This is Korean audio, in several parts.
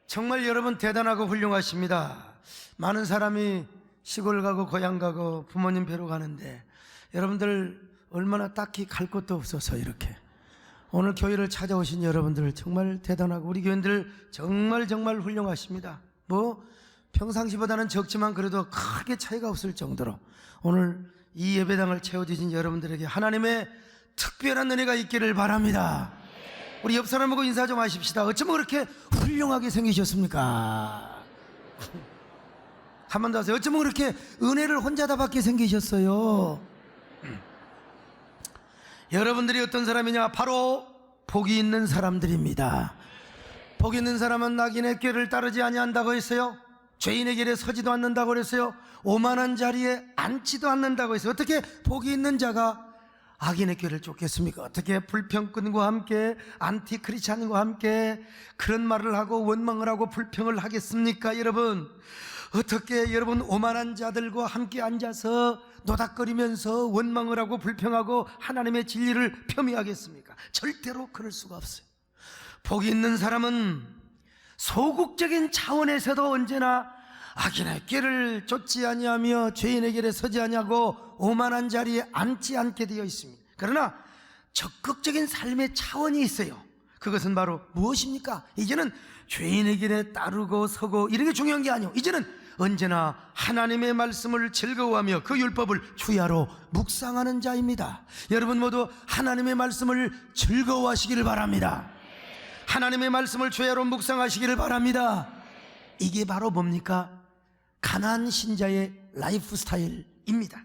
정말 여러분 대단하고 훌륭하십니다. 많은 사람이 시골 가고 고향 가고 부모님 뵈러 가는데 여러분들 얼마나 딱히 갈 곳도 없어서 이렇게 오늘 교회를 찾아오신 여러분들 정말 대단하고 우리 교인들 정말 훌륭하십니다. 뭐 평상시보다는 적지만 그래도 크게 차이가 없을 정도로 오늘 이 예배당을 채워주신 여러분들에게 하나님의 특별한 은혜가 있기를 바랍니다. 우리 옆 사람하고 인사 좀 하십시다. 어쩌면 그렇게 훌륭하게 생기셨습니까? 한 번 더 하세요. 어쩌면 그렇게 은혜를 혼자 다 받게 생기셨어요? 여러분들이 어떤 사람이냐? 바로 복이 있는 사람들입니다. 복 있는 사람은 낙인의 꾀를 따르지 아니한다고 했어요. 죄인의 길에 서지도 않는다고 그랬어요. 오만한 자리에 앉지도 않는다고 했어요. 어떻게 복이 있는 자가 악인의 꾀를 쫓겠습니까? 어떻게 불평꾼과 함께 안티크리스찬과 함께 그런 말을 하고 원망을 하고 불평을 하겠습니까? 여러분 어떻게 여러분 오만한 자들과 함께 앉아서 노닥거리면서 원망을 하고 불평하고 하나님의 진리를 폄훼하겠습니까? 절대로 그럴 수가 없어요. 복이 있는 사람은 소극적인 차원에서도 언제나 악인의 꾀를 쫓지 아니하며 죄인의 길에 서지 아니하고 오만한 자리에 앉지 않게 되어 있습니다. 그러나 적극적인 삶의 차원이 있어요. 그것은 바로 무엇입니까? 이제는 죄인의 길에 따르고 서고 이런 게 중요한 게 아니에요. 이제는 언제나 하나님의 말씀을 즐거워하며 그 율법을 주야로 묵상하는 자입니다. 여러분 모두 하나님의 말씀을 즐거워하시기를 바랍니다. 하나님의 말씀을 주야로 묵상하시기를 바랍니다. 이게 바로 뭡니까? 가나안 신자의 라이프 스타일입니다.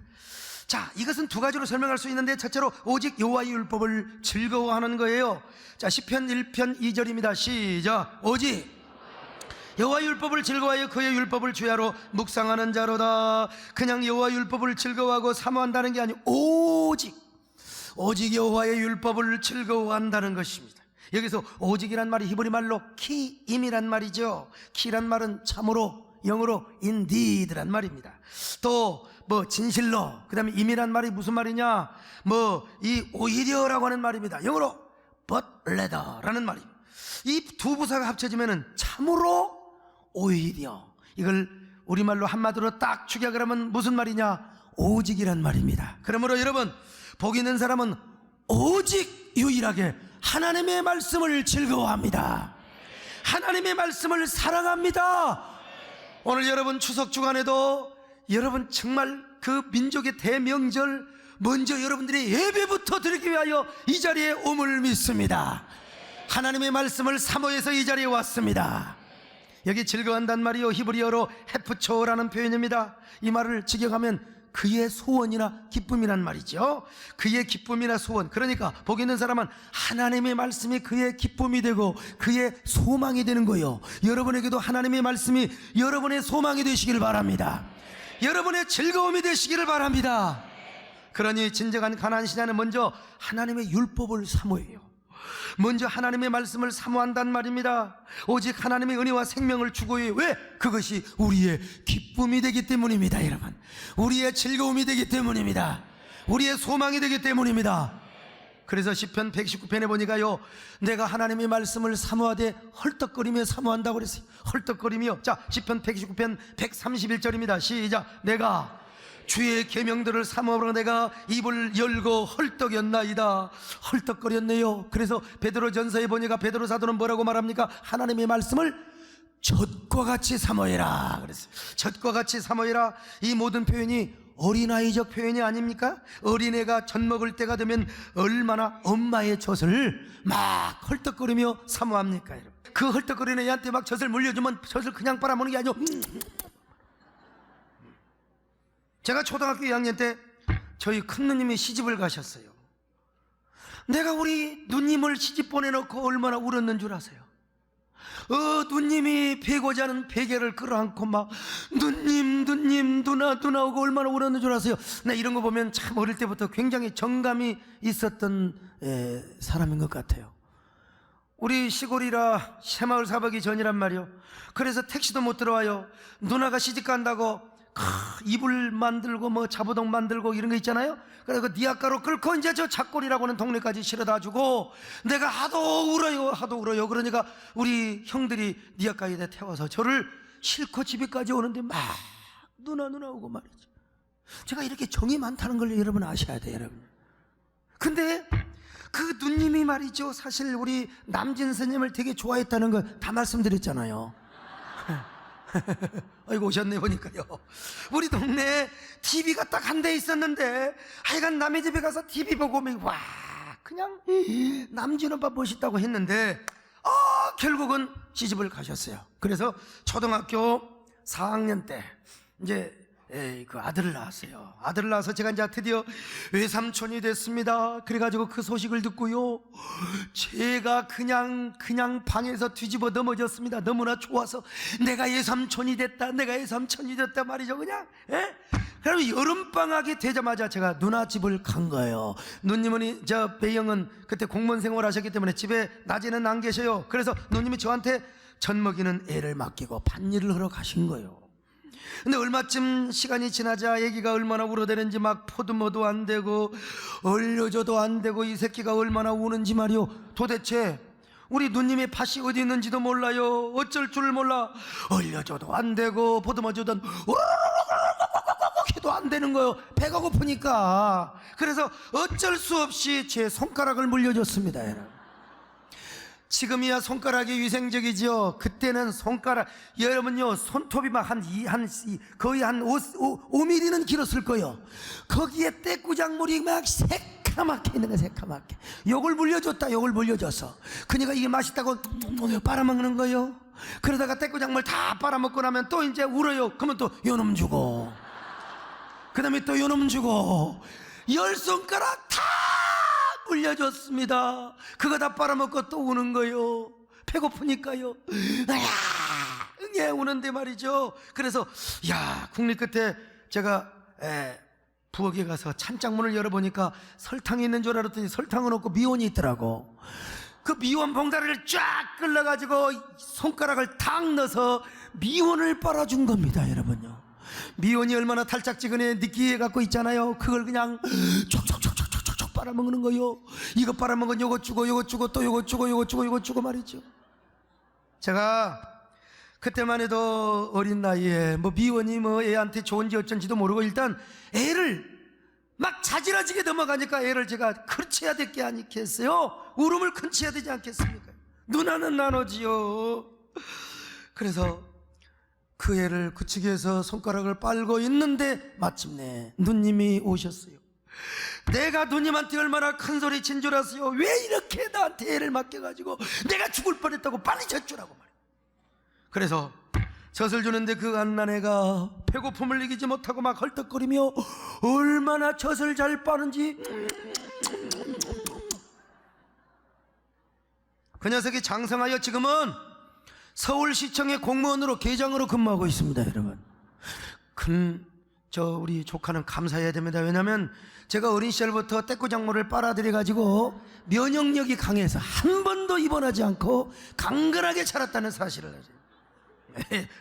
자, 이것은 두 가지로 설명할 수 있는데 첫째로 오직 여호와의 율법을 즐거워하는 거예요. 자, 시편 1편 2절입니다. 시작. 오직 여호와의 율법을 즐거워하여 그의 율법을 주야로 묵상하는 자로다. 그냥 여호와의 율법을 즐거워하고 사모한다는 게 아니고 오직 여호와의 율법을 즐거워한다는 것입니다. 여기서 오직이란 말이 히브리 말로 키임이란 말이죠. 키란 말은 참으로, 영어로 indeed란 말입니다. 또 뭐 진실로, 그 다음에 임이란 말이 무슨 말이냐, 뭐 이 오히려라고 하는 말입니다. 영어로 but rather라는 말입니다. 이 두 부사가 합쳐지면은 참으로 오히려, 이걸 우리말로 한마디로 딱 축약을 하면 무슨 말이냐, 오직이란 말입니다. 그러므로 여러분 복 있는 사람은 오직 유일하게 하나님의 말씀을 즐거워합니다. 하나님의 말씀을 사랑합니다. 오늘 여러분 추석 주간에도 여러분 정말 그 민족의 대명절 먼저 여러분들의 예배부터 드리기 위하여 이 자리에 옴을 믿습니다. 하나님의 말씀을 사모해서 이 자리에 왔습니다. 여기 즐거워한단 말이요, 히브리어로 헤프초라는 표현입니다. 이 말을 직역하면 그의 소원이나 기쁨이란 말이죠. 그의 기쁨이나 소원. 그러니까 복 있는 사람은 하나님의 말씀이 그의 기쁨이 되고 그의 소망이 되는 거예요. 여러분에게도 하나님의 말씀이 여러분의 소망이 되시기를 바랍니다. 여러분의 즐거움이 되시기를 바랍니다. 그러니 진정한 가나안 신자는 먼저 하나님의 율법을 사모해요. 먼저 하나님의 말씀을 사모한단 말입니다. 오직 하나님의 은혜와 생명을 추구해요. 왜? 그것이 우리의 기쁨이 되기 때문입니다. 여러분, 우리의 즐거움이 되기 때문입니다. 우리의 소망이 되기 때문입니다. 그래서 시편 119편에 보니까요, 내가 하나님의 말씀을 사모하되 헐떡거리며 사모한다고 그랬어요. 헐떡거리며. 자, 시편 119편 131절입니다. 시작. 내가 주의 계명들을 사모하러 내가 입을 열고 헐떡였나이다. 헐떡거렸네요. 그래서 베드로전서에 보니까 베드로 사도는 뭐라고 말합니까? 하나님의 말씀을 젖과 같이 사모해라 그랬어요. 젖과 같이 사모해라. 이 모든 표현이 어린아이적 표현이 아닙니까? 어린애가 젖 먹을 때가 되면 얼마나 엄마의 젖을 막 헐떡거리며 사모합니까? 여러분, 그 헐떡거리는 애한테 막 젖을 물려주면 젖을 그냥 빨아먹는 게 아니고 제가 초등학교 2학년 때 저희 큰 누님이 시집을 가셨어요. 내가 우리 누님을 시집 보내놓고 얼마나 울었는 줄 아세요? 누님이 베고자 하는 베개를 끌어안고 막 누님 누나 하고 얼마나 울었는 줄 아세요? 나 이런 거 보면 참 어릴 때부터 굉장히 정감이 있었던 사람인 것 같아요. 우리 시골이라 새마을 사박이 전이란 말이요. 그래서 택시도 못 들어와요. 누나가 시집 간다고 이불 만들고 뭐 자부동 만들고 이런 거 있잖아요. 그래서 그 니아가로 끌고 이제 저 작골이라고 하는 동네까지 실어다 주고, 내가 하도 울어요. 그러니까 우리 형들이 니아가에 태워서 저를 싣고 집에까지 오는데 막 누나 오고 말이죠. 제가 이렇게 정이 많다는 걸 여러분 아셔야 돼요, 여러분. 근데 그 누님이 말이죠, 사실 우리 남진 스님을 되게 좋아했다는 거 다 말씀드렸잖아요. 아이고, 오셨네 보니까요. 우리 동네에 TV가 딱 한 대 있었는데 하여간 남의 집에 가서 TV 보고 와 그냥 남진 오빠 멋있다고 했는데 결국은 시집을 가셨어요. 그래서 초등학교 4학년 때 이제 그 아들을 낳았어요. 아들을 낳아서 제가 이제 드디어 외삼촌이 됐습니다. 그래가지고 그 소식을 듣고요, 제가 그냥 방에서 뒤집어 넘어졌습니다. 너무나 좋아서 내가 외삼촌이 됐다 말이죠. 그냥 그럼 여름방학이 되자마자 제가 누나 집을 간 거예요. 누님은 저 배영은 그때 공무원 생활 하셨기 때문에 집에 낮에는 안 계셔요. 그래서 누님이 저한테 젖 먹이는 애를 맡기고 밭일을 하러 가신 거예요. 근데 얼마쯤 시간이 지나자 애기가 얼마나 울어대는지 막 포도모도 안 되고 얼려줘도 안 되고 이 새끼가 얼마나 우는지 말이요. 도대체 우리 누님의 밭이 어디 있는지도 몰라요. 어쩔 줄 몰라. 얼려줘도 안 되고 포도모줘도 해도 안 되는 거예요. 배가 고프니까. 그래서 어쩔 수 없이 제 손가락을 물려줬습니다, 여러분. 지금이야 손가락이 위생적이죠. 그때는 손가락, 여러분요, 손톱이 막 거의 한 5mm는 길었을 거예요. 거기에 떼꾸작물이 막 새카맣게 있는 거야, 새카맣게. 요걸 물려줬어. 그러니까 이게 맛있다고 빨아먹는 거예요. 그러다가 떼꾸작물 다 빨아먹고 나면 또 이제 울어요. 그러면 또 요놈 주고, 그 다음에 또 요놈 주고, 10손가락 다 물려줬습니다. 그거 다 빨아먹고 또 우는 거요. 배고프니까요. 응애 우는데 말이죠. 그래서 국리 끝에 제가 부엌에 가서 찬장문을 열어보니까 설탕이 있는 줄 알았더니 설탕은 없고 미원이 있더라고. 그 미원 봉다리를 쫙 끌러가지고 손가락을 탁 넣어서 미원을 빨아준 겁니다, 여러분요. 미원이 얼마나 달짝지근해 느끼해 갖고 있잖아요. 그걸 그냥 촉촉촉촉 빨아먹는 거요. 이거 빨아먹은 요거 주고 또 요거 주고 말이죠. 제가 그때만 해도 어린 나이에 뭐 미원이 뭐 애한테 좋은지 어쩐지도 모르고 일단 애를 막 자지러지게 넘어가니까 애를 제가 큰치해야 될 게 아니겠어요? 울음을 큰치해야 되지 않겠습니까? 누나는 나눠지요. 그래서 그 애를 그치기 위해서 손가락을 빨고 있는데 마침내 누님이 오셨어요. 내가 누님한테 얼마나 큰 소리 친 줄 아세요? 왜 이렇게 나한테 애를 맡겨가지고 내가 죽을 뻔했다고 빨리 젖주라고 말이에요. 그래서 젖을 주는데 그 갓난애가 배고픔을 이기지 못하고 막 헐떡거리며 얼마나 젖을 잘 빠는지. 그 녀석이 장성하여 지금은 서울시청의 공무원으로 계장으로 근무하고 있습니다, 여러분. 우리 조카는 감사해야 됩니다. 왜냐하면 제가 어린 시절부터 떼꾸작물을 빨아들여가지고 면역력이 강해서 한 번도 입원하지 않고 강건하게 자랐다는 사실을 알죠.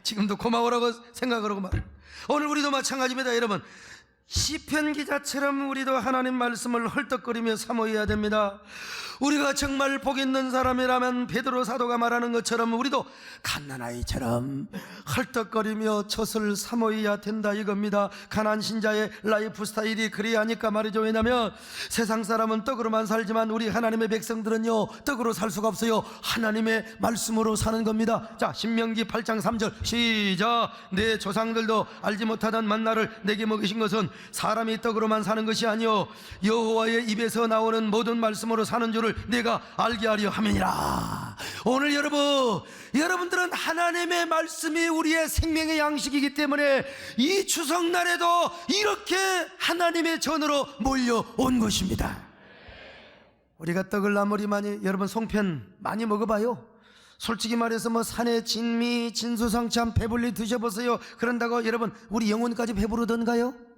지금도 고마워라고 생각을 하고 말합니다. 오늘 우리도 마찬가지입니다, 여러분. 시편 기자처럼 우리도 하나님 말씀을 헐떡거리며 사모해야 됩니다. 우리가 정말 복 있는 사람이라면 베드로 사도가 말하는 것처럼 우리도 갓난아이처럼 헐떡거리며 젖을 사모해야 된다 이겁니다. 가난 신자의 라이프 스타일이 그래야 하니까 말이죠. 왜냐하면 세상 사람은 떡으로만 살지만 우리 하나님의 백성들은요, 떡으로 살 수가 없어요. 하나님의 말씀으로 사는 겁니다. 자, 신명기 8장 3절 시작. 내 조상들도 알지 못하던 만나를 내게 먹이신 것은 사람이 떡으로만 사는 것이 아니요 여호와의 입에서 나오는 모든 말씀으로 사는 줄을 내가 알게 하려 함이니라. 오늘 여러분들은 하나님의 말씀이 우리의 생명의 양식이기 때문에 이 추석날에도 이렇게 하나님의 전으로 몰려온 것입니다. 우리가 떡을 아무리 많이, 여러분 송편 많이 먹어봐요. 솔직히 말해서 뭐 산의 진미, 진수성찬 배불리 드셔보세요. 그런다고 여러분 우리 영혼까지 배부르던가요?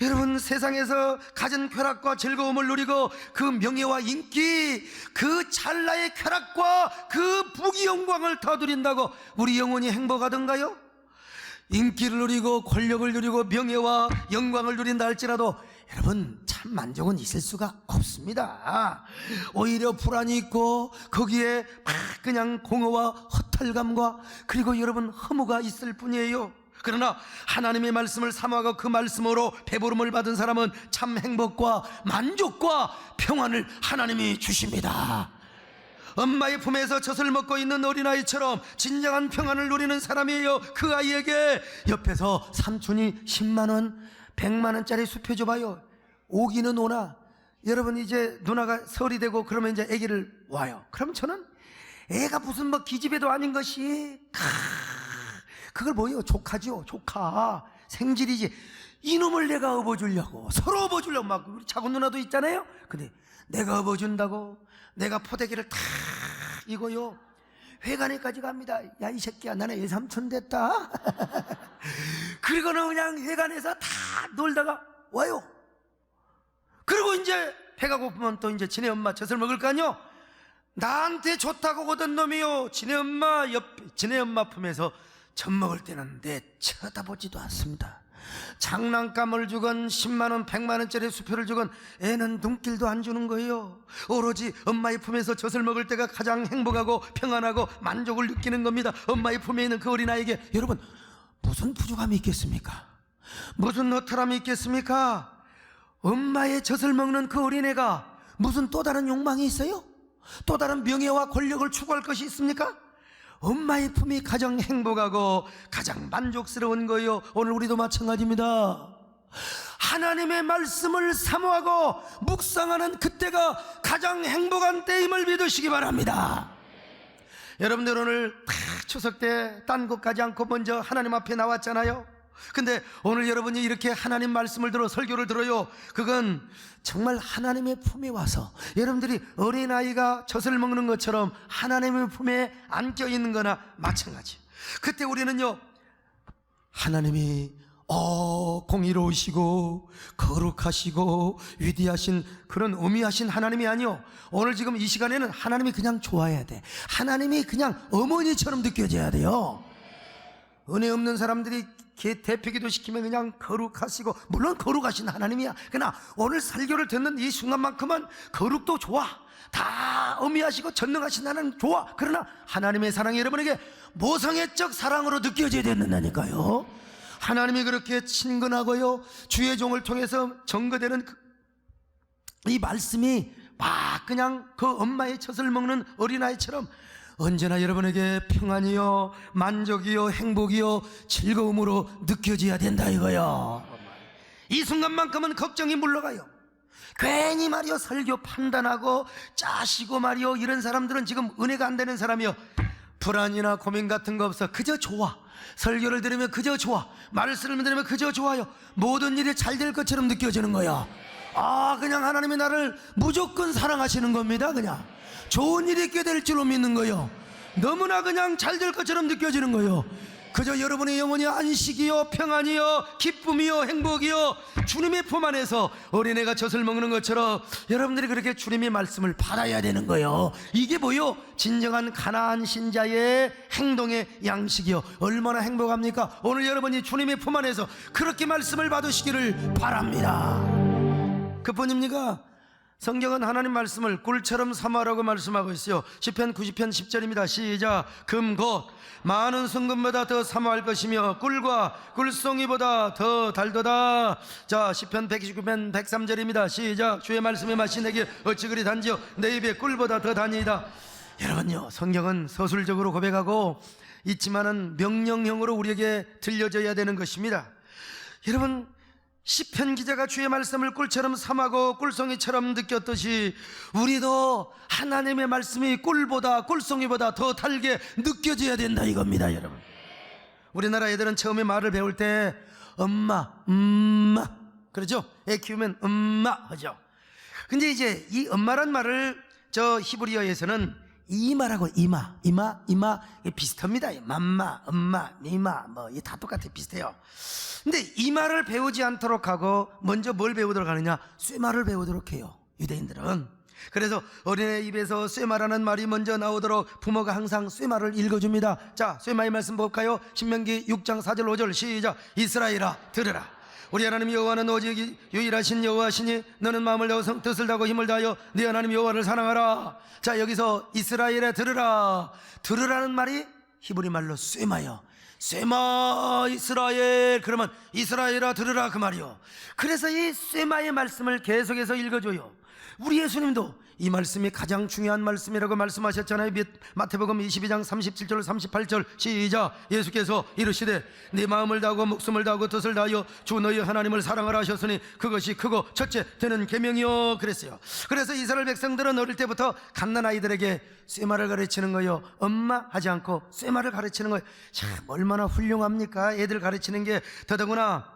여러분 세상에서 가진 쾌락과 즐거움을 누리고 그 명예와 인기, 그 찰나의 쾌락과 그 부귀 영광을 다 누린다고 우리 영혼이 행복하던가요? 인기를 누리고 권력을 누리고 명예와 영광을 누린다 할지라도 여러분 참 만족은 있을 수가 없습니다. 오히려 불안이 있고 거기에 막 그냥 공허와 허탈감과 그리고 여러분 허무가 있을 뿐이에요. 그러나 하나님의 말씀을 사모하고 그 말씀으로 배부름을 받은 사람은 참 행복과 만족과 평안을 하나님이 주십니다. 엄마의 품에서 젖을 먹고 있는 어린아이처럼 진정한 평안을 누리는 사람이에요. 그 아이에게 옆에서 삼촌이 10만원 100만원짜리 수표 줘봐요. 오기는 오나 여러분 이제 누나가 설이 되고 그러면 이제 아기를 와요. 그럼 저는 애가 무슨 뭐 기집애도 아닌 것이 그걸 뭐예요? 조카죠. 조카 생질이지. 이놈을 내가 업어주려고 서로 업어주려고 막 우리 작은 누나도 있잖아요. 근데 내가 업어준다고 내가 포대기를 탁 이거요 회관에까지 갑니다. 야 이 새끼야 나는 외삼촌 됐다. 그리고는 그냥 회관에서 다 놀다가 와요. 그리고 이제 배가 고프면 또 이제 지네 엄마 젖을 먹을 거 아니요. 나한테 좋다고 오던 놈이요 지네 엄마 품에서 젖 먹을 때는 내 쳐다보지도 않습니다. 장난감을 주건 10만원 100만원짜리 수표를 주건 애는 눈길도 안 주는 거예요. 오로지 엄마의 품에서 젖을 먹을 때가 가장 행복하고 평안하고 만족을 느끼는 겁니다. 엄마의 품에 있는 그 어린아이에게 여러분 무슨 부족함이 있겠습니까? 무슨 허탈함이 있겠습니까? 엄마의 젖을 먹는 그 어린애가 무슨 또 다른 욕망이 있어요? 또 다른 명예와 권력을 추구할 것이 있습니까? 엄마의 품이 가장 행복하고 가장 만족스러운 거예요. 오늘 우리도 마찬가지입니다. 하나님의 말씀을 사모하고 묵상하는 그때가 가장 행복한 때임을 믿으시기 바랍니다. 여러분들 오늘 다 추석 때 딴 곳 가지 않고 먼저 하나님 앞에 나왔잖아요. 근데 오늘 여러분이 이렇게 하나님 말씀을 들어 설교를 들어요. 그건 정말 하나님의 품에 와서 여러분들이 어린아이가 젖을 먹는 것처럼 하나님의 품에 안겨 있는 거나 마찬가지. 그때 우리는요 하나님이 공의로우시고 거룩하시고 위대하신 그런 의미하신 하나님이 아니요, 오늘 지금 이 시간에는 하나님이 그냥 좋아해야 돼. 하나님이 그냥 어머니처럼 느껴져야 돼요. 은혜 없는 사람들이 대표기도 시키면 그냥 거룩하시고, 물론 거룩하신 하나님이야. 그러나 오늘 설교를 듣는 이 순간만큼은 거룩도 좋아, 다 어미하시고 전능하신 하나님 좋아. 그러나 하나님의 사랑이 여러분에게 모성애적 사랑으로 느껴져야 된다니까요. 하나님이 그렇게 친근하고요, 주의 종을 통해서 전거되는 이 말씀이 막 그냥 그 엄마의 젖을 먹는 어린아이처럼 언제나 여러분에게 평안이요, 만족이요, 행복이요, 즐거움으로 느껴져야 된다 이거요. 이 순간만큼은 걱정이 물러가요. 괜히 말이요 설교 판단하고 짜시고 말이요 이런 사람들은 지금 은혜가 안 되는 사람이요. 불안이나 고민 같은 거 없어. 그저 좋아. 설교를 들으면 그저 좋아. 말씀을 들으면 그저 좋아요. 모든 일이 잘 될 것처럼 느껴지는 거야. 그냥 하나님이 나를 무조건 사랑하시는 겁니다. 그냥 좋은 일이 있게 될 줄로 믿는 거요. 너무나 그냥 잘 될 것처럼 느껴지는 거요. 그저 여러분의 영혼이 안식이요, 평안이요, 기쁨이요, 행복이요, 주님의 품 안에서 어린애가 젖을 먹는 것처럼 여러분들이 그렇게 주님의 말씀을 받아야 되는 거예요. 이게 뭐요? 진정한 가나안 신자의 행동의 양식이요. 얼마나 행복합니까? 오늘 여러분이 주님의 품 안에서 그렇게 말씀을 받으시기를 바랍니다. 그뿐입니까? 성경은 하나님 말씀을 꿀처럼 삼아라고 말씀하고 있어요. 시편 90편 10절입니다. 시작. 금곧 많은 순금보다 더 사모할 것이며 꿀과 꿀송이보다 더 달도다. 자, 시편 129편 103절입니다. 시작. 주의 말씀의 맛이 내게 어찌 그리 단지요 내 입에 꿀보다 더 다니이다. 여러분요, 성경은 서술적으로 고백하고 있지만은 명령형으로 우리에게 들려져야 되는 것입니다. 여러분, 시편 기자가 주의 말씀을 꿀처럼 삼하고 꿀송이처럼 느꼈듯이 우리도 하나님의 말씀이 꿀보다 꿀송이보다 더 달게 느껴져야 된다 이겁니다. 여러분, 우리나라 애들은 처음에 말을 배울 때 엄마 그러죠? 애 키우면 엄마 하죠. 근데 이제 이 엄마란 말을 저 히브리어에서는 이마라고, 이마 비슷합니다. 맘마, 엄마, 미마 뭐 이 다 똑같아, 비슷해요. 근데 이 말을 배우지 않도록 하고 먼저 뭘 배우도록 하느냐? 쇠말을 배우도록 해요. 유대인들은 그래서 어린애 입에서 쇠마라는 말이 먼저 나오도록 부모가 항상 쇠마를 읽어줍니다. 자, 쇠마의 말씀 볼까요? 신명기 6장 4절 5절 시작. 이스라엘아 들으라. 우리 하나님 여호와는 오직 유일하신 여호와시니 너는 마음을 다하고 뜻을 다하고 힘을 다하여 네 하나님 여호와를 사랑하라. 자, 여기서 이스라엘에 들으라. 들으라는 말이 히브리 말로 쇠마요. 쇠마 이스라엘, 그러면 이스라엘아 들으라 그 말이요. 그래서 이 쇠마의 말씀을 계속해서 읽어줘요. 우리 예수님도 이 말씀이 가장 중요한 말씀이라고 말씀하셨잖아요. 마태복음 22장 37절 38절 시작. 예수께서 이르시되 네 마음을 다하고 목숨을 다하고 뜻을 다하여 주 너희 하나님을 사랑하라 하셨으니 그것이 크고 첫째 되는 계명이요 그랬어요. 그래서 이스라엘 백성들은 어릴 때부터 갓난아이들에게 쇠마를 가르치는 거요. 엄마 하지 않고 쇠마를 가르치는 거예요. 참 얼마나 훌륭합니까? 애들 가르치는 게. 더더구나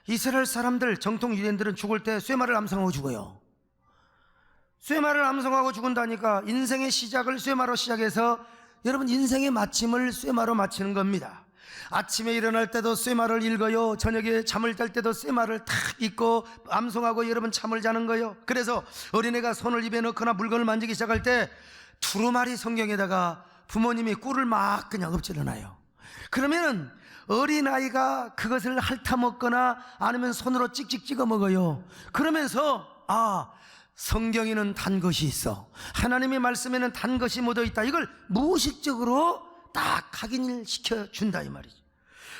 이스라엘 사람들, 정통 유대인들은 죽을 때 쇠마를 암송하고 죽어요. 쇠마를 암송하고 죽은다니까 인생의 시작을 쇠마로 시작해서 여러분 인생의 마침을 쇠마로 마치는 겁니다. 아침에 일어날 때도 쇠마를 읽어요. 저녁에 잠을 잘 때도 쇠마를 탁 읽고 암송하고 여러분 잠을 자는 거예요. 그래서 어린애가 손을 입에 넣거나 물건을 만지기 시작할 때 두루마리 성경에다가 부모님이 꿀을 막 그냥 엎질러놔요. 그러면은 어린아이가 그것을 핥아먹거나 아니면 손으로 찍찍 찍어 먹어요. 그러면서 성경에는 단 것이 있어, 하나님의 말씀에는 단 것이 묻어있다, 이걸 무의식적으로 딱 각인을 시켜준다 이 말이죠.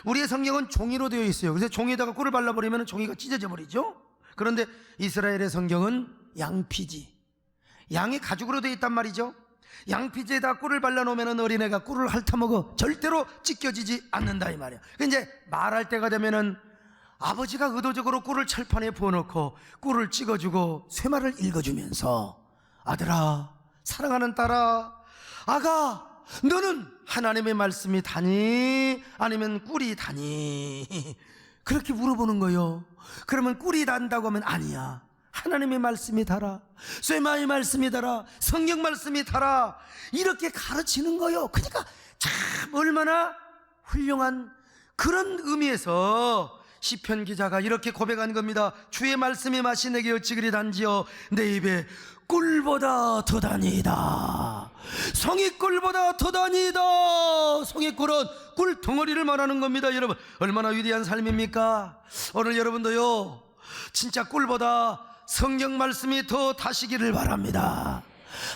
우리의 성경은 종이로 되어 있어요. 그래서 종이에다가 꿀을 발라버리면 종이가 찢어져 버리죠. 그런데 이스라엘의 성경은 양피지, 양의 가죽으로 되어 있단 말이죠. 양피지에다 꿀을 발라놓으면 어린애가 꿀을 핥아먹어 절대로 찢겨지지 않는다 이 말이야. 이제 말할 때가 되면은 아버지가 의도적으로 꿀을 철판에 부어놓고 꿀을 찍어주고 쇠마를 읽어주면서 아들아, 사랑하는 딸아, 아가, 너는 하나님의 말씀이 다니 아니면 꿀이 다니? 그렇게 물어보는 거요. 그러면 꿀이 단다고 하면 아니야, 하나님의 말씀이 달아, 쇠마의 말씀이 달아, 성경 말씀이 달아, 이렇게 가르치는 거요. 그러니까 참 얼마나 훌륭한 그런 의미에서 시편 기자가 이렇게 고백한 겁니다. 주의 말씀이 맛이 내게 어찌 그리 단지요, 내 입에 꿀보다 더 다니다. 성의꿀보다 더 다니다. 성의꿀은 꿀덩어리를 말하는 겁니다. 여러분 얼마나 위대한 삶입니까? 오늘 여러분도요 진짜 꿀보다 성경 말씀이 더 다시기를 바랍니다.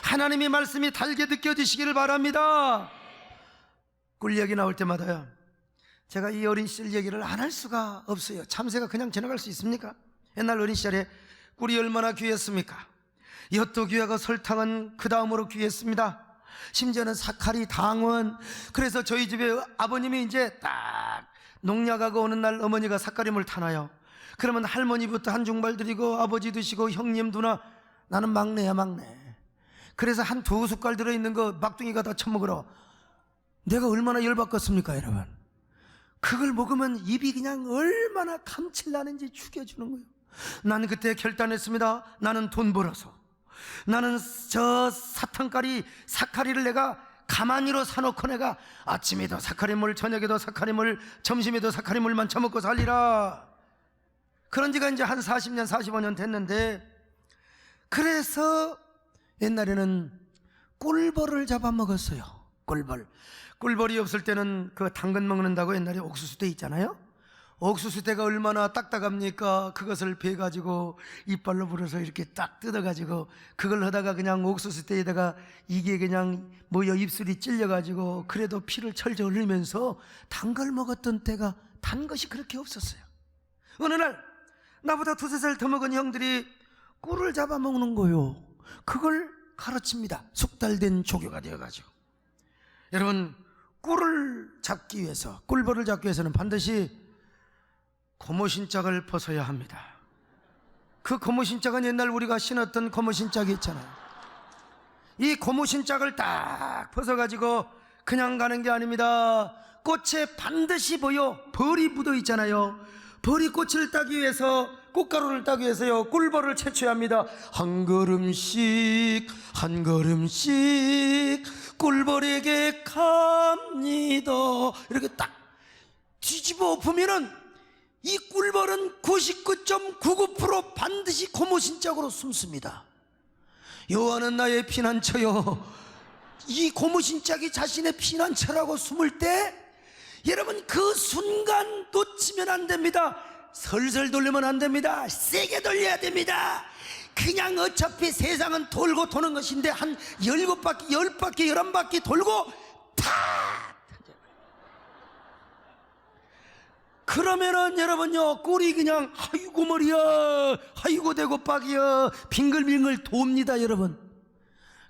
하나님의 말씀이 달게 느껴지시기를 바랍니다. 꿀 얘기 나올 때마다요 제가 이 어린 시절 얘기를 안 할 수가 없어요. 참새가 그냥 지나갈 수 있습니까? 옛날 어린 시절에 꿀이 얼마나 귀했습니까? 엿도 귀하고 설탕은 그 다음으로 귀했습니다. 심지어는 사카리, 당원. 그래서 저희 집에 아버님이 이제 딱 농약하고 오는 날 어머니가 사카리물 타나요. 그러면 할머니부터 한 중발 드리고 아버지 드시고 형님 누나, 나는 막내야 막내. 그래서 한 두 숟갈 들어있는 거 막둥이가 다 처먹으러. 내가 얼마나 열받겠습니까 여러분? 그걸 먹으면 입이 그냥 얼마나 감칠나는지 죽여주는 거예요. 난 그때 결단했습니다. 나는 돈 벌어서, 나는 저 사탕가리 사카리를 내가 가만히로 사놓고 내가 아침에도 사카리물, 저녁에도 사카리물, 점심에도 사카리물만 처먹고 살리라. 그런 지가 이제 한 40년 45년 됐는데, 그래서 옛날에는 꿀벌을 잡아먹었어요. 꿀벌이 없을 때는 그 당근 먹는다고 옛날에 옥수수대 있잖아요. 옥수수대가 얼마나 딱딱합니까? 그것을 베가지고 이빨로 불어서 이렇게 딱 뜯어가지고 그걸 하다가 그냥 옥수수대에다가 이게 그냥 입술이 찔려가지고 그래도 피를 철저 흘리면서 단 걸 먹었던 때가, 단 것이 그렇게 없었어요. 어느 날 나보다 두세 살 더 먹은 형들이 꿀을 잡아먹는 거요. 그걸 가르칩니다. 숙달된 조교가 되어가지고. 여러분 꿀을 잡기 위해서, 꿀벌을 잡기 위해서는 반드시 고무신짝을 벗어야 합니다. 그 고무신짝은 옛날 우리가 신었던 고무신짝이 있잖아요. 이 고무신짝을 딱 벗어가지고 그냥 가는 게 아닙니다. 꽃에 반드시 벌이 묻어 있잖아요. 벌이 꽃을 따기 위해서, 꽃가루를 따기 위해서요 꿀벌을 채취해야 합니다. 한 걸음씩 한 걸음씩 꿀벌에게 갑니다. 이렇게 딱 뒤집어 엎으면은 이 꿀벌은 99.99% 반드시 고무신짝으로 숨습니다. 여호와는 나의 피난처요. 이 고무신 짝이 자신의 피난처라고 숨을 때 여러분 그 순간 놓치면 안 됩니다. 설설 돌리면 안 됩니다. 세게 돌려야 됩니다. 그냥 어차피 세상은 돌고 도는 것인데 한 7바퀴, 10바퀴, 11바퀴 돌고 탁! 그러면은 여러분요 꿀이 그냥 아이고 머리야 아이고 대고박이야 빙글빙글 돕니다. 여러분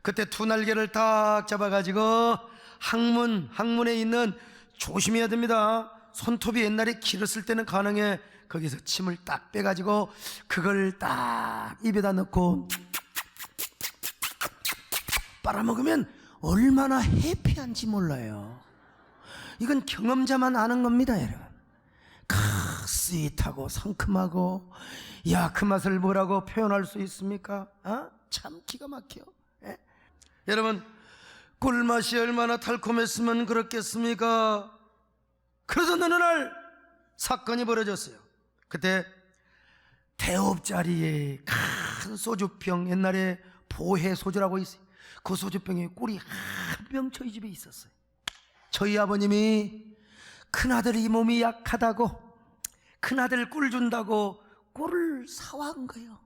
그때 두 날개를 딱 잡아가지고 항문에 있는 조심해야 됩니다. 손톱이 옛날에 길었을 때는 가능해. 거기서 침을 딱 빼가지고 그걸 딱 입에다 넣고 빨아먹으면 얼마나 해피한지 몰라요. 이건 경험자만 아는 겁니다. 여러분 스윗하고 상큼하고 야 그 맛을 뭐라고 표현할 수 있습니까? 참 기가 막혀. 예? 여러분 꿀맛이 얼마나 달콤했으면 그렇겠습니까? 그러던 어느 날 사건이 벌어졌어요. 그때 대업자리에 큰 소주병, 옛날에 보혜 소주라고 있어요. 그 소주병에 꿀이 한 병 저희 집에 있었어요. 저희 아버님이 큰아들이 몸이 약하다고 큰아들 꿀 준다고 꿀을 사와한 거예요.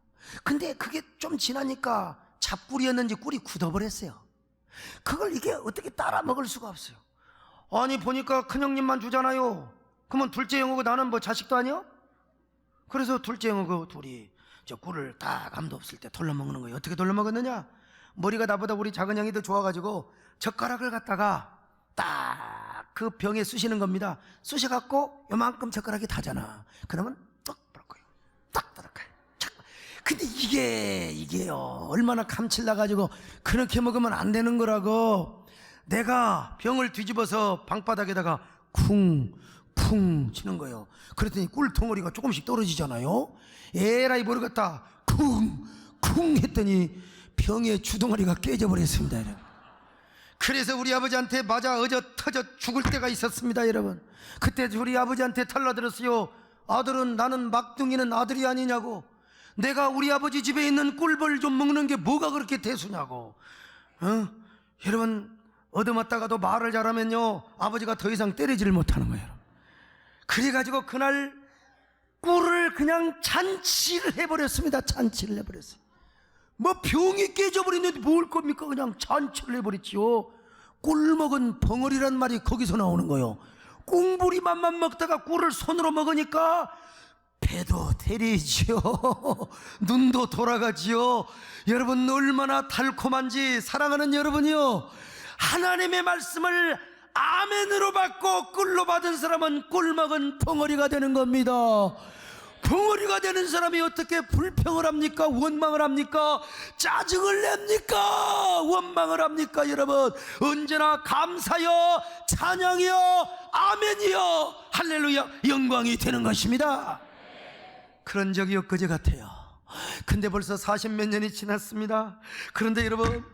근데 그게 좀 지나니까 잡꿀이었는지 꿀이 굳어버렸어요. 그걸 이게 어떻게 따라 먹을 수가 없어요. 아니 보니까 큰형님만 주잖아요. 그러면 둘째 형하고 나는 뭐 자식도 아니야? 그래서 둘째 형하고 둘이 저 꿀을 딱 아무도 없을 때 돌려 먹는 거예요. 어떻게 돌려 먹었느냐? 머리가 나보다 우리 작은 형이 더 좋아가지고 젓가락을 갖다가 딱 그 병에 쑤시는 겁니다. 쑤셔갖고 요만큼 젓가락이 다잖아. 그러면 딱 들어갈 거예요. 딱 들어갈 거예요. 근데 이게요 얼마나 감칠 나가지고 그렇게 먹으면 안 되는 거라고 내가 병을 뒤집어서 방바닥에다가 쿵쿵 치는 거예요. 그랬더니 꿀 덩어리가 조금씩 떨어지잖아요. 에라이 모르겠다 쿵쿵 했더니 병의 주덩어리가 깨져버렸습니다. 여러분. 그래서 우리 아버지한테 맞아 어져 터져 죽을 때가 있었습니다. 여러분 그때 우리 아버지한테 달라들었어요. 아들은 나는 막둥이는 아들이 아니냐고. 내가 우리 아버지 집에 있는 꿀벌 좀 먹는 게 뭐가 그렇게 대수냐고. 여러분 얻어맞다가도 말을 잘하면요 아버지가 더 이상 때리지를 못하는 거예요. 그래가지고 그날 꿀을 그냥 잔치를 해버렸습니다. 잔치를 해버렸어요. 뭐 병이 깨져버리는데 뭘 겁니까? 그냥 잔치를 해버렸지요. 꿀 먹은 벙어리란 말이 거기서 나오는 거예요. 꽁부리 맛만 먹다가 꿀을 손으로 먹으니까 배도 때리지요. 눈도 돌아가지요. 여러분 얼마나 달콤한지. 사랑하는 여러분이요 하나님의 말씀을 아멘으로 받고 꿀로 받은 사람은 꿀 먹은 벙어리가 되는 겁니다. 벙어리가 되는 사람이 어떻게 불평을 합니까? 원망을 합니까? 짜증을 냅니까? 원망을 합니까? 여러분 언제나 감사여 찬양이여 아멘이여 할렐루야 영광이 되는 것입니다. 그런 적이 엊그제 같아요. 근데 벌써 40몇 년이 지났습니다. 그런데 여러분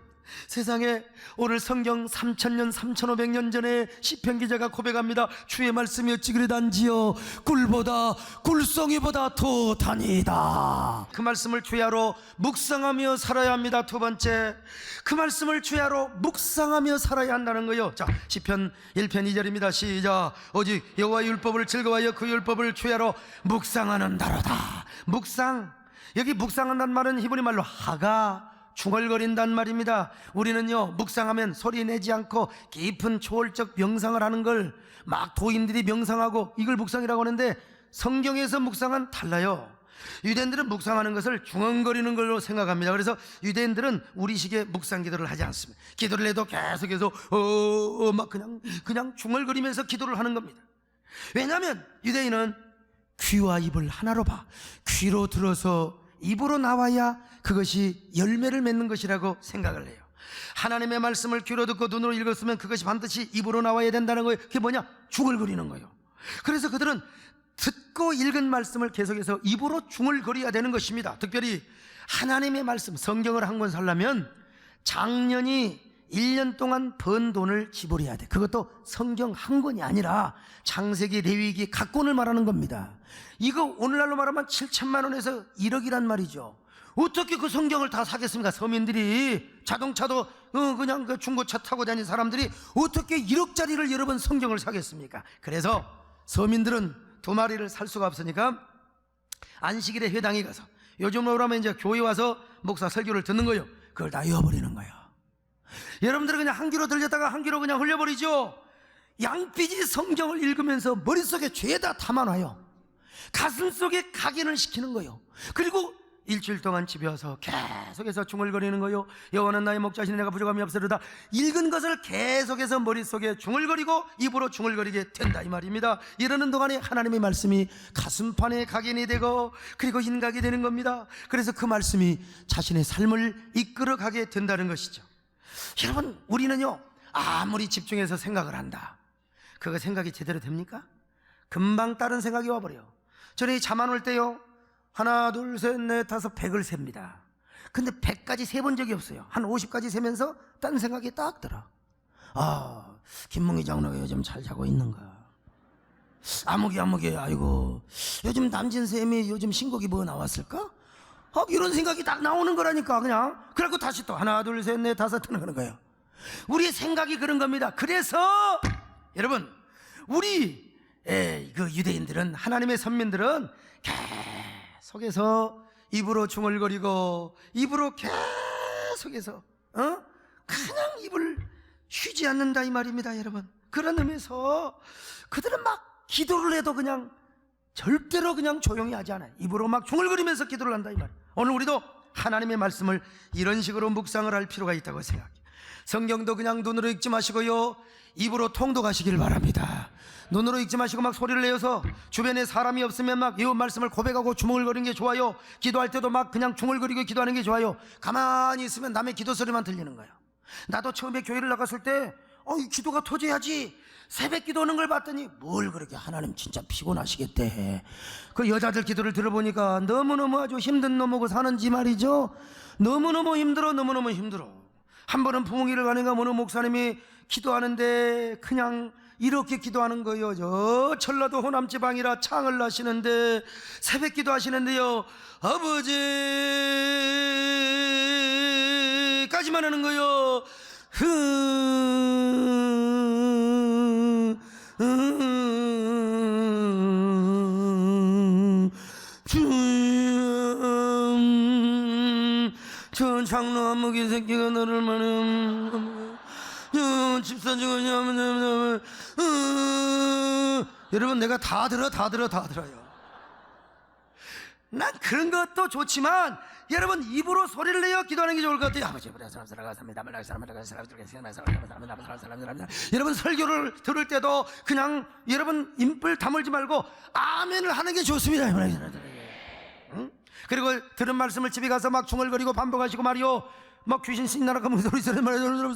세상에 오늘 성경 3000년 3500년 전에 시편 기자가 고백합니다. 주의 말씀이 어찌 그리 단지요 꿀보다 꿀송이보다 더 단이다. 그 말씀을 주야로 묵상하며 살아야 합니다. 두 번째 그 말씀을 주야로 묵상하며 살아야 한다는 거예요. 자 시편 1편 2절입니다. 시작. 오직 여호와의 율법을 즐거워하여 그 율법을 주야로 묵상하는 나로다. 묵상, 여기 묵상한다는 말은 히브리 말로 하가 중얼거린단 말입니다. 우리는요 묵상하면 소리 내지 않고 깊은 초월적 명상을 하는 걸 막 도인들이 명상하고 이걸 묵상이라고 하는데 성경에서 묵상은 달라요. 유대인들은 묵상하는 것을 중얼거리는 걸로 생각합니다. 그래서 유대인들은 우리식의 묵상 기도를 하지 않습니다. 기도를 해도 계속해서 막 그냥 중얼거리면서 기도를 하는 겁니다. 왜냐하면 유대인은 귀와 입을 하나로 봐. 귀로 들어서 입으로 나와야 그것이 열매를 맺는 것이라고 생각을 해요. 하나님의 말씀을 귀로 듣고 눈으로 읽었으면 그것이 반드시 입으로 나와야 된다는 거예요. 그게 뭐냐? 중얼거리는 거예요. 그래서 그들은 듣고 읽은 말씀을 계속해서 입으로 중얼거려야 되는 것입니다. 특별히 하나님의 말씀, 성경을 한 권 살려면 장년이 1년 동안 번 돈을 지불해야 돼. 그것도 성경 한 권이 아니라 창세기, 레위기 각 권을 말하는 겁니다. 이거 오늘날로 말하면 7천만 원에서 1억이란 말이죠. 어떻게 그 성경을 다 사겠습니까? 서민들이 자동차도 그냥 그 중고차 타고 다니는 사람들이 어떻게 1억짜리를 여러 번 성경을 사겠습니까? 그래서 서민들은 2마리를 살 수가 없으니까 안식일에 회당에 가서, 요즘으로 하면 이제 교회 와서 목사 설교를 듣는 거예요. 그걸 다 잃어버리는 거예요. 여러분들은 그냥 한 귀로 들렸다가 한 귀로 그냥 흘려버리죠. 양피지 성경을 읽으면서 머릿속에 죄다 담아놔요. 가슴속에 각인을 시키는 거예요. 그리고 일주일 동안 집에 와서 계속해서 중얼거리는 거예요. 여호와는 나의 목자시니 내가 부족함이 없으리로다. 읽은 것을 계속해서 머릿속에 중얼거리고 입으로 중얼거리게 된다 이 말입니다. 이러는 동안에 하나님의 말씀이 가슴판에 각인이 되고 그리고 인각이 되는 겁니다. 그래서 그 말씀이 자신의 삶을 이끌어가게 된다는 것이죠. 여러분, 우리는요 아무리 집중해서 생각을 한다, 그거 생각이 제대로 됩니까? 금방 다른 생각이 와버려요. 저는 잠 안 올 때요, 하나 둘 셋 넷 다섯 100을 셉니다. 근데 100까지 세본 적이 없어요. 한 50까지 세면서 딴 생각이 딱 들어. 김문기 장로가 요즘 잘 자고 있는가, 아무개 아이고 요즘 남진쌤이 요즘 신곡이 뭐 나왔을까, 이런 생각이 딱 나오는 거라니까. 그냥 그래갖고 다시 또 하나 둘 셋 넷 다섯 하는 거예요. 우리의 생각이 그런 겁니다. 그래서 여러분, 우리 그 유대인들은, 하나님의 선민들은 계속해서 입으로 중얼거리고 입으로 계속해서 그냥 입을 쉬지 않는다 이 말입니다. 여러분, 그런 의미에서 그들은 막 기도를 해도 그냥 절대로 그냥 조용히 하지 않아요. 입으로 막 중얼거리면서 기도를 한다 이 말이에요. 오늘 우리도 하나님의 말씀을 이런 식으로 묵상을 할 필요가 있다고 생각해요. 성경도 그냥 눈으로 읽지 마시고요, 입으로 통독하시길 바랍니다. 눈으로 읽지 마시고 막 소리를 내어서 주변에 사람이 없으면 막 이 말씀을 고백하고 주물거리는 게 좋아요. 기도할 때도 막 그냥 중얼거리고 기도하는 게 좋아요. 가만히 있으면 남의 기도 소리만 들리는 거예요. 나도 처음에 교회를 나갔을 때 이 기도가 터져야지 새벽 기도하는 걸 봤더니 뭘 그렇게 하나님 진짜 피곤하시겠대. 그 여자들 기도를 들어보니까 너무너무 아주 힘든 놈하고 사는지 말이죠. 너무너무 힘들어. 한 번은 부흥회를 가니까 어느 목사님이 기도하는데 그냥 이렇게 기도하는 거예요. 저 전라도 호남 지방이라 창을 나시는데 새벽 기도하시는데요, 아버지까지만 하는 거예요. 저 장로 안목이 새끼가 너를 말해 집사 죽었냐. 여러분, 내가 다 들어요. 난 그런 것도 좋지만 여러분, 입으로 소리를 내어 기도하는 게 좋을 것 같아요. 아버지, 여러분, 설교를 들을 때도 그냥 여러분 입을 다물지 말고 아멘을 하는 게 좋습니다. 응? 그리고 들은 말씀을 집에 가서 막 중얼거리고 반복하시고 말이요, 막 귀신 신나라 하면 소리 말이요.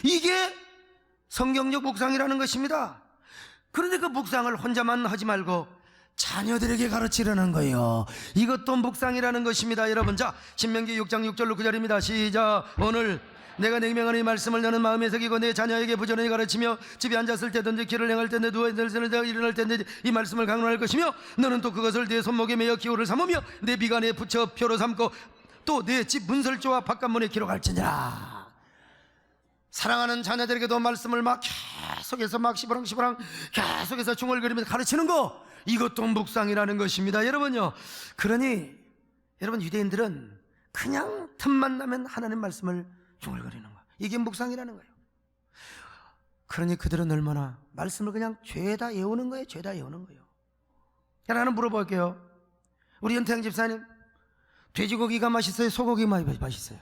이게 성경적 묵상이라는 것입니다. 그런데 그 묵상을 혼자만 하지 말고 자녀들에게 가르치려는 거예요. 이것도 묵상이라는 것입니다. 여러분, 자, 신명기 6장 6절로 9절입니다. 시작. 오늘 내가 냉명하는 이 말씀을 너는 마음에 새기고 내 자녀에게 부지런히 가르치며 집에 앉았을 때든지 길을 행할 때든지 누워있을 때 일어날 때든지 이 말씀을 강론할 것이며 너는 또 그것을 네 손목에 매어 기호를 삼으며 내 비간에 붙여 표로 삼고 또 내 집 문설주와 바깥문에 기록할지니라. 사랑하는 자녀들에게도 말씀을 막 계속해서 막 시부랑 계속해서 중얼거리면서 가르치는 거, 이것도 묵상이라는 것입니다. 여러분요, 그러니 여러분, 유대인들은 그냥 틈만 나면 하나님 말씀을 중얼거리는 거, 이게 묵상이라는 거예요. 그러니 그들은 얼마나 말씀을 그냥 죄다 외우는 거예요. 하나 물어볼게요. 우리 연태양 집사님, 돼지고기가 맛있어요? 소고기가 맛있어요?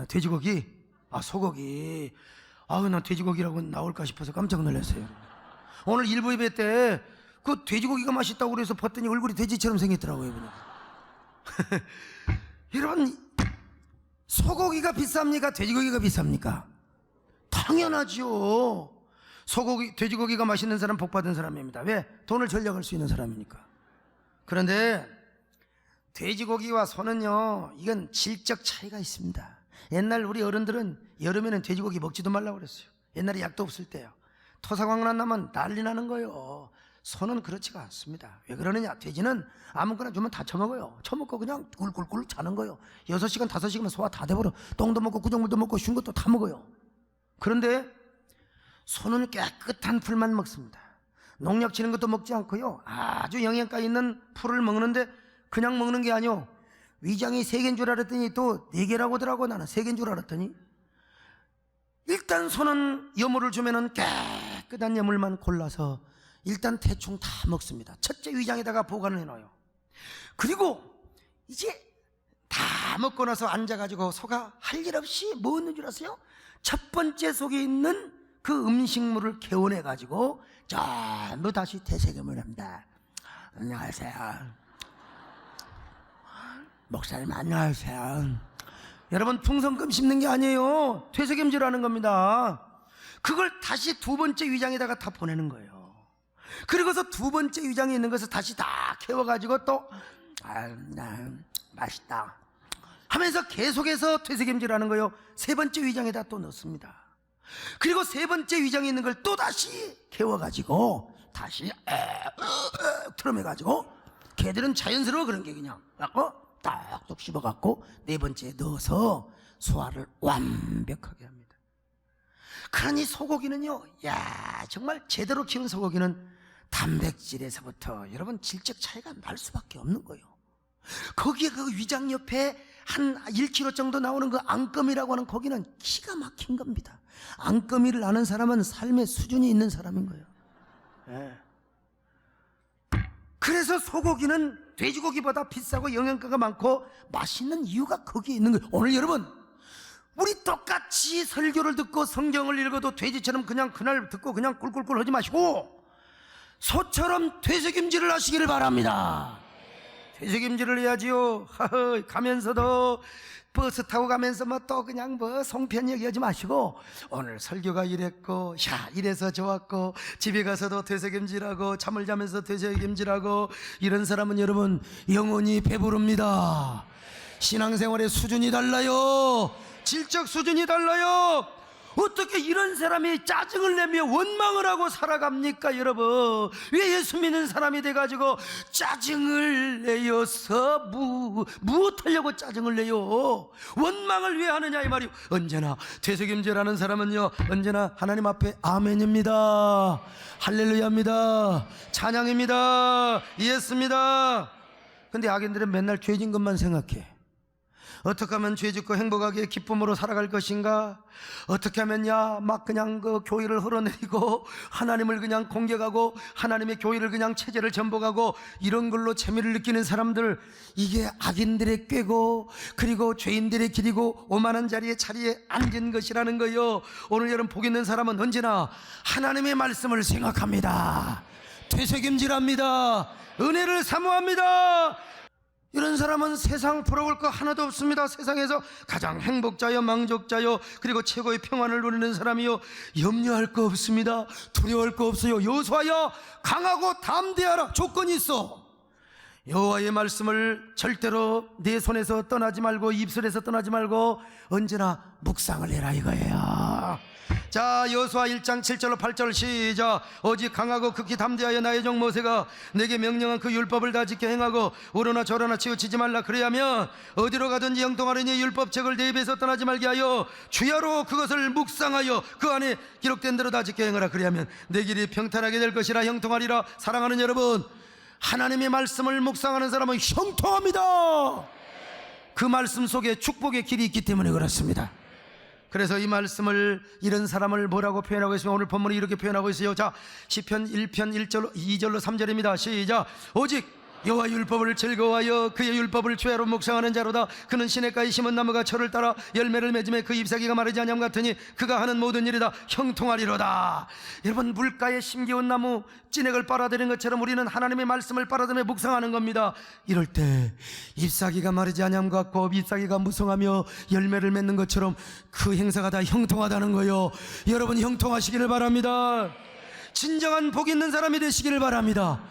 돼지고기? 소고기. 난 돼지고기라고 나올까 싶어서 깜짝 놀랐어요. 오늘 일부 예배 때 그 돼지고기가 맛있다고 그래서 봤더니 얼굴이 돼지처럼 생겼더라고요. 여러분, 소고기가 비쌉니까? 돼지고기가 비쌉니까? 당연하죠. 돼지고기가 맛있는 사람 복 받은 사람입니다. 왜? 돈을 절약할 수 있는 사람이니까. 그런데 돼지고기와 소는요, 이건 질적 차이가 있습니다. 옛날 우리 어른들은 여름에는 돼지고기 먹지도 말라고 그랬어요. 옛날에 약도 없을 때요. 토사광난 나면 난리 나는 거예요. 소는 그렇지가 않습니다. 왜 그러느냐? 돼지는 아무거나 주면 다 처먹어요. 처먹고 그냥 꿀꿀꿀 자는 거예요. 6시간 5시간만 소화 다 돼버려. 똥도 먹고 구정물도 먹고 쉬운 것도 다 먹어요. 그런데 소는 깨끗한 풀만 먹습니다. 농약 치는 것도 먹지 않고요, 아주 영양가 있는 풀을 먹는데 그냥 먹는 게 아니요, 위장이 3개인 줄 알았더니 또 4개라고 하더라고. 나는 3개인 줄 알았더니 일단 소는 여물을 주면은 깨끗한 여물만 골라서 일단 대충 다 먹습니다. 첫째 위장에다가 보관을 해놔요. 그리고 이제 다 먹고 나서 앉아가지고 소가 할 일 없이 뭐 있는 줄 아세요? 첫 번째 속에 있는 그 음식물을 개원해가지고 전부 다시 되새김을 합니다. 안녕하세요. 목사님 안녕하세요. 여러분, 풍선껌 씹는 게 아니에요. 되새김질하는 겁니다. 그걸 다시 2번째 위장에다가 다 보내는 거예요. 그리고서 2번째 위장에 있는 것을 다시 다 캐워가지고 또 맛있다 하면서 계속해서 되새김질하는 거예요. 3번째 위장에다 또 넣습니다. 그리고 3번째 위장에 있는 걸 또 다시 캐워가지고 다시 트럼해가지고, 개들은 자연스러워 그런 게 그냥 딱딱 씹어갖고 4번째에 넣어서 소화를 완벽하게 합니다. 그러니 소고기는요, 야, 정말 제대로 키운 소고기는 단백질에서부터 여러분 질적 차이가 날 수밖에 없는 거예요. 거기에 그 위장 옆에 한 1kg 정도 나오는 그 앙금이라고 하는 고기는 기가 막힌 겁니다. 앙금이를 아는 사람은 삶의 수준이 있는 사람인 거예요. 네. 그래서 소고기는 돼지고기보다 비싸고 영양가가 많고 맛있는 이유가 거기에 있는 거예요. 오늘 여러분, 우리 똑같이 설교를 듣고 성경을 읽어도 돼지처럼 그냥 그날 듣고 그냥 꿀꿀꿀 하지 마시고 소처럼 되새김질을 하시기를 바랍니다. 되새김질을 해야지요. 가면서도 버스 타고 가면서 뭐 또 그냥 뭐 송편 얘기하지 마시고, 오늘 설교가 이랬고, 야, 이래서 좋았고, 집에 가서도 되새김질하고, 잠을 자면서 되새김질하고, 이런 사람은 여러분 영원히 배부릅니다. 신앙생활의 수준이 달라요. 질적 수준이 달라요. 어떻게 이런 사람이 짜증을 내며 원망을 하고 살아갑니까, 여러분? 왜 예수 믿는 사람이 돼가지고 짜증을 내어서 무엇하려고 짜증을 내요? 원망을 왜 하느냐 이 말이요. 언제나 되새김질하는 사람은요, 언제나 하나님 앞에 아멘입니다, 할렐루야입니다, 찬양입니다, 예수입니다. 근데 악인들은 맨날 죄진 것만 생각해. 어떻게 하면 죄짓고 행복하게 기쁨으로 살아갈 것인가? 어떻게 하면야 막 그냥 그 교회를 흘러내리고 하나님을 그냥 공격하고 하나님의 교회를 그냥 체제를 전복하고 이런 걸로 재미를 느끼는 사람들, 이게 악인들의 꾀고 그리고 죄인들의 길이고 오만한 자리에 앉은 것이라는 거요. 오늘 여러분 복 있는 사람은 언제나 하나님의 말씀을 생각합니다. 되새김질합니다. 은혜를 사모합니다. 이런 사람은 세상 부러울 거 하나도 없습니다. 세상에서 가장 행복자요, 만족자요, 그리고 최고의 평안을 누리는 사람이요, 염려할 거 없습니다. 두려워할 거 없어요. 여호수아야, 강하고 담대하라. 조건이 있어. 여호와의 말씀을 절대로 내 손에서 떠나지 말고 입술에서 떠나지 말고 언제나 묵상을 해라 이거예요. 자, 여호수아 1장 7절로 8절 시작. 오직 강하고 극히 담대하여 나의 종 모세가 내게 명령한 그 율법을 다 지켜 행하고 우러나 저러나 치우치지 말라. 그래야면 어디로 가든지 형통하려니 율법책을 내 입에서 떠나지 말게 하여 주야로 그것을 묵상하여 그 안에 기록된 대로 다 지켜 행하라. 그래야면 내 길이 평탄하게 될 것이라. 형통하리라. 사랑하는 여러분, 하나님의 말씀을 묵상하는 사람은 형통합니다. 그 말씀 속에 축복의 길이 있기 때문에 그렇습니다. 그래서 이 말씀을, 이런 사람을 뭐라고 표현하고 있으면 오늘 본문이 이렇게 표현하고 있어요. 자, 시편 1편 1절로 2절로 3절입니다. 시작. 오직 여호와 율법을 즐거워하여 그의 율법을 주야로 묵상하는 자로다. 그는 시냇가에 심은 나무가 철을 따라 열매를 맺음에 그 잎사귀가 마르지 아니함 같으니 그가 하는 모든 일이 다 형통하리로다. 여러분, 물가에 심기운 나무 찐액을 빨아들이는 것처럼 우리는 하나님의 말씀을 빨아들여 묵상하는 겁니다. 이럴 때 잎사귀가 마르지 아니함 같고 잎사귀가 무성하며 열매를 맺는 것처럼 그 행사가 다 형통하다는 거예요. 여러분, 형통하시기를 바랍니다. 진정한 복 있는 사람이 되시기를 바랍니다.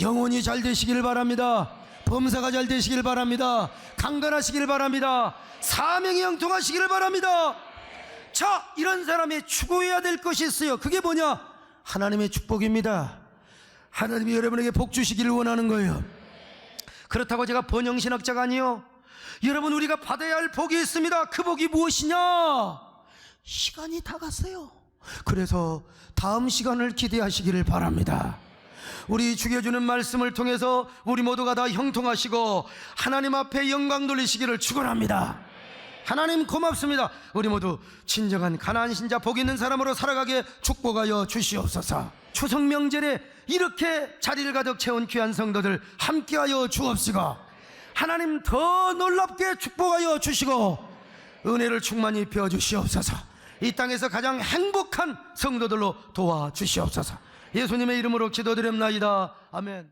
영혼이 잘 되시길 바랍니다. 범사가 잘 되시길 바랍니다. 강건하시길 바랍니다. 사명이 형통하시기를 바랍니다. 자, 이런 사람이 추구해야 될 것이 있어요. 그게 뭐냐? 하나님의 축복입니다. 하나님이 여러분에게 복 주시기를 원하는 거예요. 그렇다고 제가 번영신학자가 아니요. 여러분, 우리가 받아야 할 복이 있습니다. 그 복이 무엇이냐? 시간이 다 갔어요. 그래서 다음 시간을 기대하시기를 바랍니다. 우리 죽여주는 말씀을 통해서 우리 모두가 다 형통하시고 하나님 앞에 영광 돌리시기를 축원합니다. 하나님 고맙습니다. 우리 모두 진정한 가나안 신자 복 있는 사람으로 살아가게 축복하여 주시옵소서. 추석 명절에 이렇게 자리를 가득 채운 귀한 성도들 함께하여 주옵시고, 하나님 더 놀랍게 축복하여 주시고 은혜를 충만히 베어 주시옵소서. 이 땅에서 가장 행복한 성도들로 도와주시옵소서. 예수님의 이름으로 기도드립나이다. 아멘.